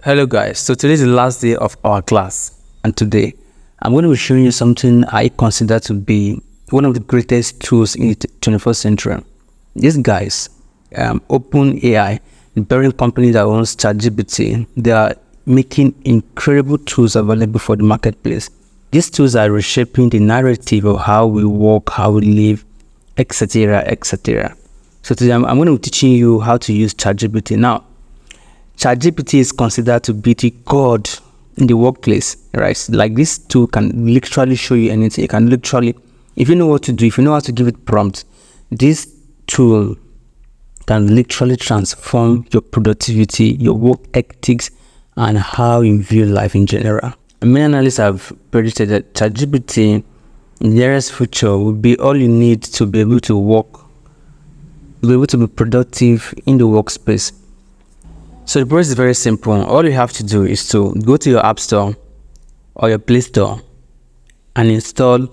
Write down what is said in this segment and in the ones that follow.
Hello guys, so today is the last day of our class, and today I'm going to be showing you something I consider to be one of the greatest tools in the 21st century. These guys, OpenAI, the parent company that owns Chatgpt, they are making incredible tools available for the marketplace. These tools are reshaping the narrative of how we work, how we live, etc., etc. So today I'm going to be teaching you how to use Chatgpt. Now, Chatgpt is considered to be the god in the workplace, right? Like, this tool can literally show you anything. It can literally, if you know what to do, if you know how to give it prompts, this tool can literally transform your productivity, your work ethics, and how you view life in general. Many analysts have predicted that Chatgpt in the nearest future will be all you need to be able to work, be able to be productive in the workspace. So the process is very simple. All you have to do is to go to your App Store or your Play Store and install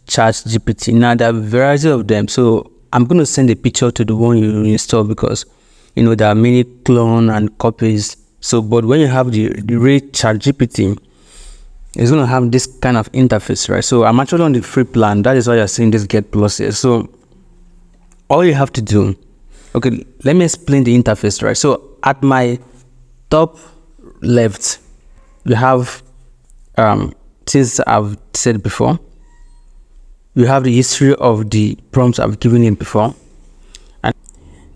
Chatgpt. Now, there are a variety of them. So I'm going to send a picture to the one you install because, there are many clone and copies. So, but when you have the real Chatgpt, it's going to have this kind of interface, right? So I'm actually on the free plan. That is why you're seeing this Get Plus here. So all you have to do, okay, let me explain the interface, right? So at my top left, you have things I've said before. You have the history of the prompts I've given you before. And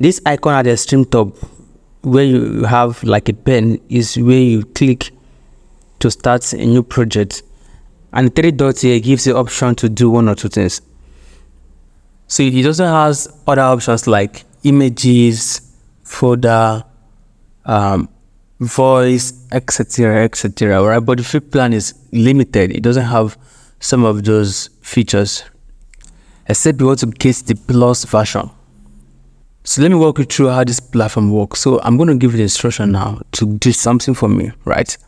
this icon at the extreme top, where you have like a pen, is where you click to start a new project. And the three dots here gives you the option to do one or two things. So it also has other options like images, folder, voice, etc., etc. Right? But the free plan is limited. It doesn't have some of those features, except you want to get the plus version. So let me walk you through how this platform works. So I'm going to give you the instruction now to do something for me, right?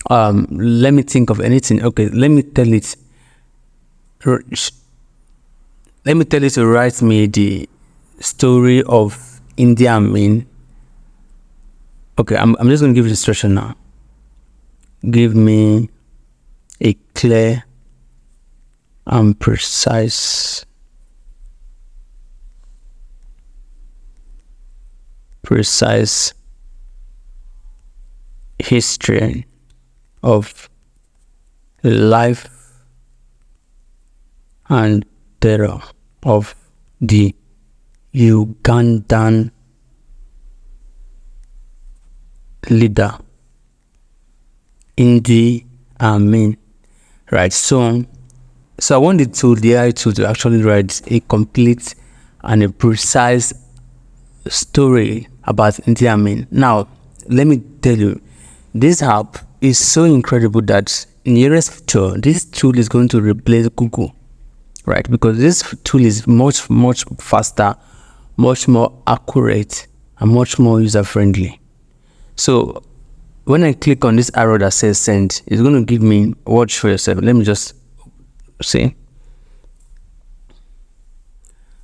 Let me think of anything. Okay, let me tell it to write me the story of India Amin. Okay, I'm just going to give you the instruction now. Give me a clear and precise history of life and terror of the Ugandan leader Idi Amin. Right, so I want the AI tool to actually write a complete and a precise story about Idi Amin. Now, let me tell you, this app is so incredible that in the nearest future, this tool is going to replace Google, right? Because this tool is much faster, much more accurate, and much more user-friendly. So when I click on this arrow that says send, it's going to give me watch for yourself. Let me just see.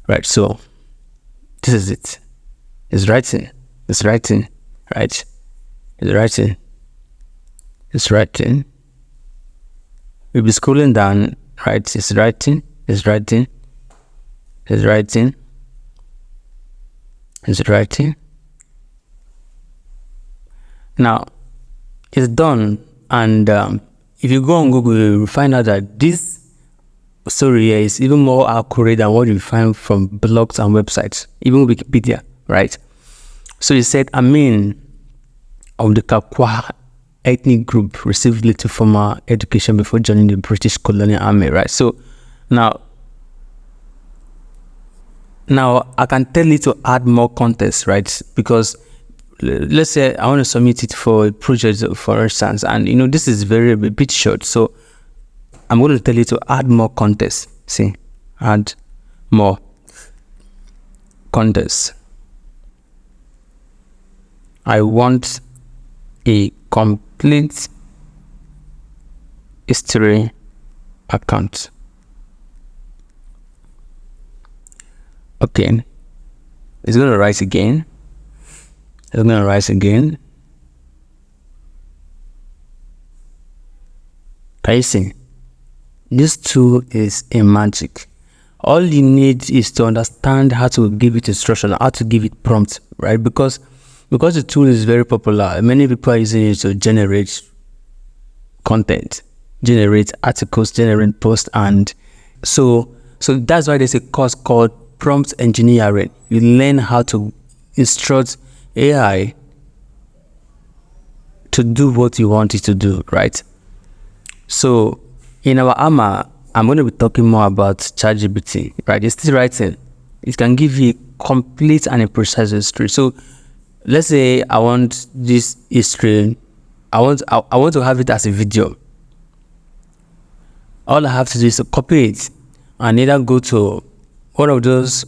Right, so this is it. It's writing, right? It's writing. We'll be scrolling down, right? It's writing. Now, it's done, and if you go on Google, you will find out that this story here is even more accurate than what you find from blogs and websites, even Wikipedia, right? So it said Amin of the Kakwa ethnic group received little formal education before joining the British colonial army, right? So now I can tell you to add more context, right? Because let's say I want to submit it for a project, for instance, and this is a bit short, so I'm going to tell you to add more context. See, add more context. I want a complete history account. Okay, it's going to rise again. It's going to rise again. Can you see? This tool is a magic. All you need is to understand how to give it instruction, how to give it prompt, right? Because the tool is very popular, many people are using it to generate content, generate articles, generate posts, and so that's why there's a course called prompt engineering. You learn how to instruct AI to do what you want it to do, right? So in our AMA, I'm going to be talking more about Chatgpt, right? It's still writing. It can give you a complete and a precise history. So let's say I want this history, I want to have it as a video. All I have to do is to copy it and either go to one of those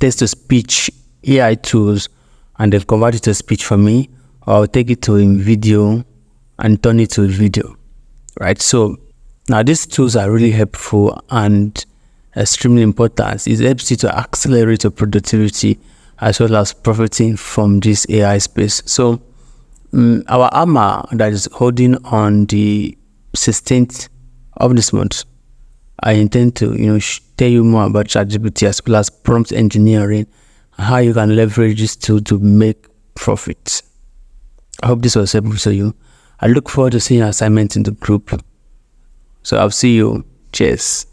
text-to-speech AI tools and they've converted it to speech for me, or I'll take it to a video and turn it to a video, right? So now these tools are really helpful and extremely important. It helps you to accelerate your productivity as well as profiting from this AI space. So our AMA that is holding on the 16th of this month, I intend to tell you more about Chatgpt as well as prompt engineering, how you can leverage this tool to make profit. I hope this was helpful to you. I look forward to seeing your assignment in the group. So I'll see you. Cheers.